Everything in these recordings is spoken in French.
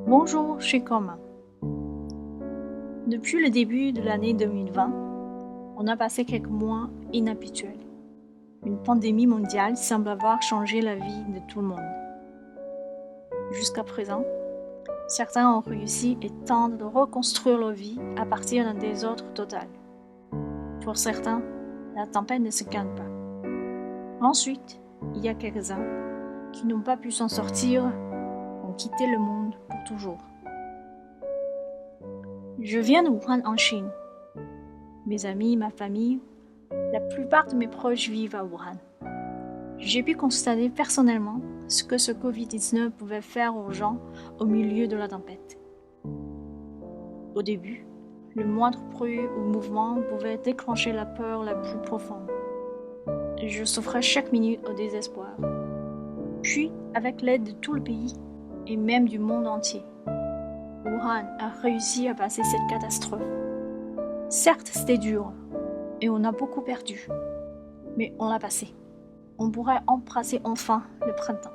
Bonjour, je suis Commun. Depuis le début de l'année 2020, on a passé quelques mois inhabituels. Une pandémie mondiale semble avoir changé la vie de tout le monde. Jusqu'à présent, certains ont réussi et tentent de reconstruire leur vie à partir d'un désordre total. Pour certains, la tempête ne se calme pas. Ensuite, il y a quelques-uns qui n'ont pas pu s'en sortir, ont quitté le monde pour toujours. Je viens de Wuhan en Chine. Mes amis, ma famille, la plupart de mes proches vivent à Wuhan. J'ai pu constater personnellement ce que ce Covid-19 pouvait faire aux gens au milieu de la tempête. Au début, le moindre bruit ou mouvement pouvait déclencher la peur la plus profonde. Je souffrais chaque minute au désespoir. Puis, avec l'aide de tout le pays et même du monde entier, Wuhan a réussi à passer cette catastrophe. Certes, c'était dur et on a beaucoup perdu, mais on l'a passé. On pourrait embrasser enfin le printemps.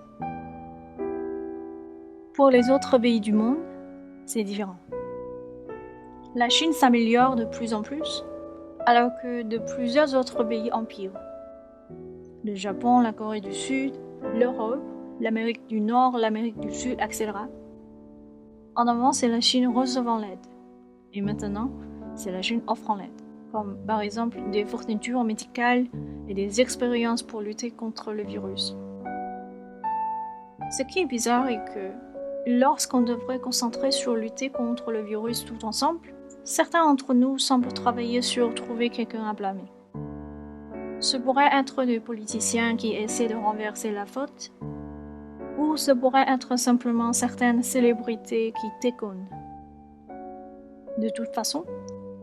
Pour les autres pays du monde, c'est différent. La Chine s'améliore de plus en plus, alors que de plusieurs autres pays empirent. Le Japon, la Corée du Sud, l'Europe, l'Amérique du Nord, l'Amérique du Sud, etc. En avant, c'est la Chine recevant l'aide. Et maintenant, c'est la Chine offrant l'aide, comme par exemple des fournitures médicales et des expériences pour lutter contre le virus. Ce qui est bizarre est que lorsqu'on devrait concentrer sur lutter contre le virus tout ensemble, certains d'entre nous semblent travailler sur trouver quelqu'un à blâmer. Ce pourrait être des politiciens qui essaient de renverser la faute, ou ce pourrait être simplement certaines célébrités qui déconnent. De toute façon,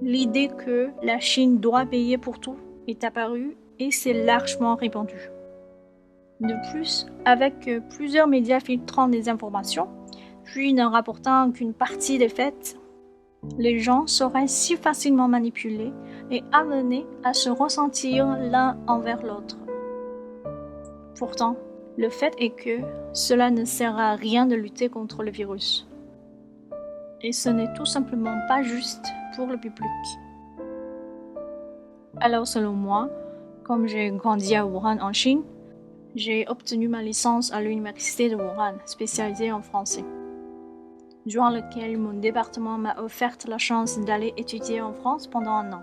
l'idée que la Chine doit payer pour tout est apparue et s'est largement répandue. De plus, avec plusieurs médias filtrant des informations, puis ne rapportant qu'une partie des faits, les gens seraient si facilement manipulés et amenés à se ressentir l'un envers l'autre. Pourtant, le fait est que cela ne sert à rien de lutter contre le virus. Et ce n'est tout simplement pas juste pour le public. Alors selon moi, comme j'ai grandi à Wuhan en Chine, j'ai obtenu ma licence à l'université de Wuhan, spécialisée en français, durant lequel mon département m'a offert la chance d'aller étudier en France pendant 1 an.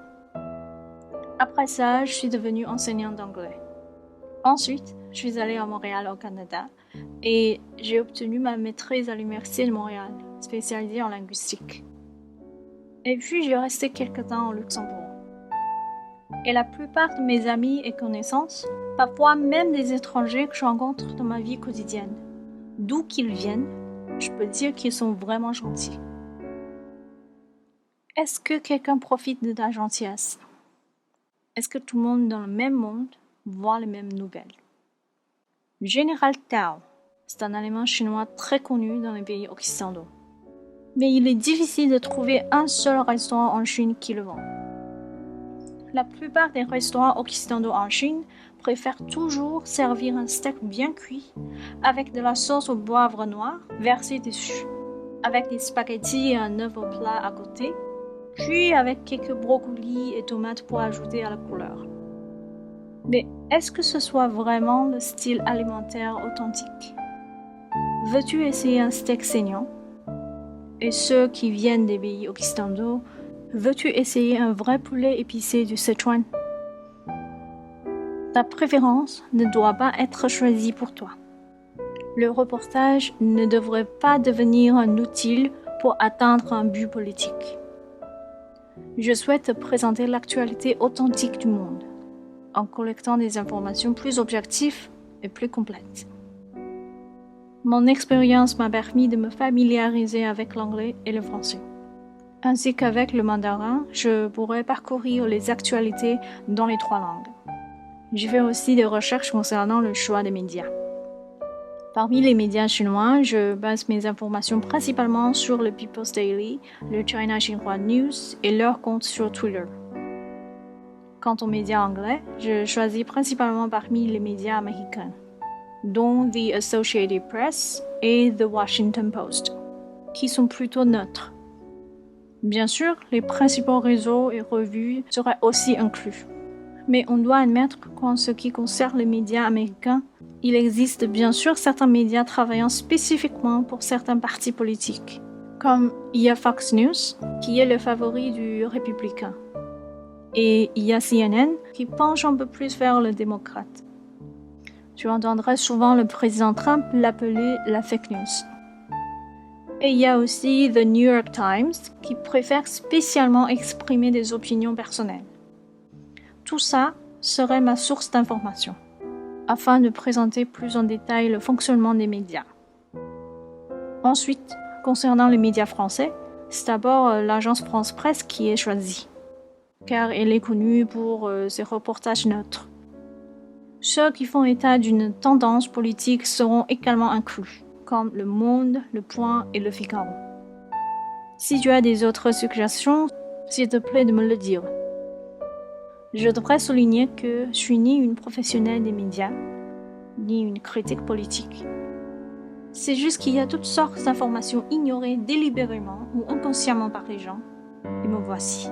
Après ça, je suis devenue enseignante d'anglais. Ensuite, je suis allée à Montréal au Canada et j'ai obtenu ma maîtrise à l'Université de Montréal, spécialisée en linguistique. Et puis, j'ai resté quelque temps au Luxembourg. Et la plupart de mes amis et connaissances, parfois même des étrangers que je rencontre dans ma vie quotidienne, d'où qu'ils viennent, je peux dire qu'ils sont vraiment gentils. Est-ce que quelqu'un profite de ta gentillesse? Est-ce que tout le monde dans le même monde voit les mêmes nouvelles? Général Tao, c'est un aliment chinois très connu dans les pays occidentaux. Mais il est difficile de trouver un seul restaurant en Chine qui le vend. La plupart des restaurants occidentaux en Chine préfèrent toujours servir un steak bien cuit avec de la sauce au poivre noir versée dessus, avec des spaghettis et un œuf au plat à côté, puis avec quelques brocolis et tomates pour ajouter à la couleur. Mais est-ce que ce soit vraiment le style alimentaire authentique? Veux-tu essayer un steak saignant? Et ceux qui viennent des pays occidentaux, veux-tu essayer un vrai poulet épicé du Sichuan? Ta préférence ne doit pas être choisie pour toi. Le reportage ne devrait pas devenir un outil pour atteindre un but politique. Je souhaite te présenter l'actualité authentique du monde, en collectant des informations plus objectives et plus complètes. Mon expérience m'a permis de me familiariser avec l'anglais et le français. Ainsi qu'avec le mandarin, je pourrais parcourir les actualités dans les 3 langues. J'ai fait aussi des recherches concernant le choix des médias. Parmi les médias chinois, je base mes informations principalement sur le People's Daily, le China Xinhua News et leurs comptes sur Twitter. Quant aux médias anglais, je choisis principalement parmi les médias américains, dont The Associated Press et The Washington Post. qui sont plutôt neutres. Bien sûr, les principaux réseaux et revues seraient aussi inclus. Mais on doit admettre qu'en ce qui concerne les médias américains, il existe bien sûr certains médias travaillant spécifiquement pour certains partis politiques. Comme il y a Fox News, qui est le favori du républicain. Et il y a CNN, qui penche un peu plus vers le démocrate. Tu entendrais souvent le président Trump l'appeler la fake news. Et il y a aussi The New York Times, qui préfère spécialement exprimer des opinions personnelles. Tout ça serait ma source d'information, afin de présenter plus en détail le fonctionnement des médias. Ensuite, concernant les médias français, c'est d'abord l'agence France Presse qui est choisie, car elle est connue pour ses reportages neutres. Ceux qui font état d'une tendance politique seront également inclus, comme Le Monde, Le Point et Le Figaro. Si tu as des autres suggestions, s'il te plaît de me le dire. Je devrais souligner que je suis ni une professionnelle des médias, ni une critique politique. C'est juste qu'il y a toutes sortes d'informations ignorées délibérément ou inconsciemment par les gens, et me voici.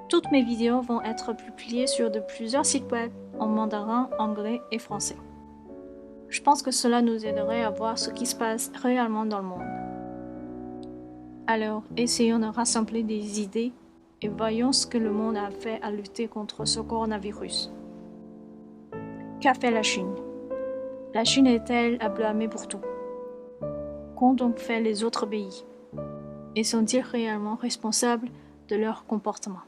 Toutes mes vidéos vont être publiées sur plusieurs sites web en mandarin, anglais et français. Je pense que cela nous aiderait à voir ce qui se passe réellement dans le monde. Alors, essayons de rassembler des idées et voyons ce que le monde a fait à lutter contre ce coronavirus. Qu'a fait la Chine? La Chine est-elle à blâmer pour tout? Qu'ont donc fait les autres pays? Et sont-ils réellement responsables de leur comportement?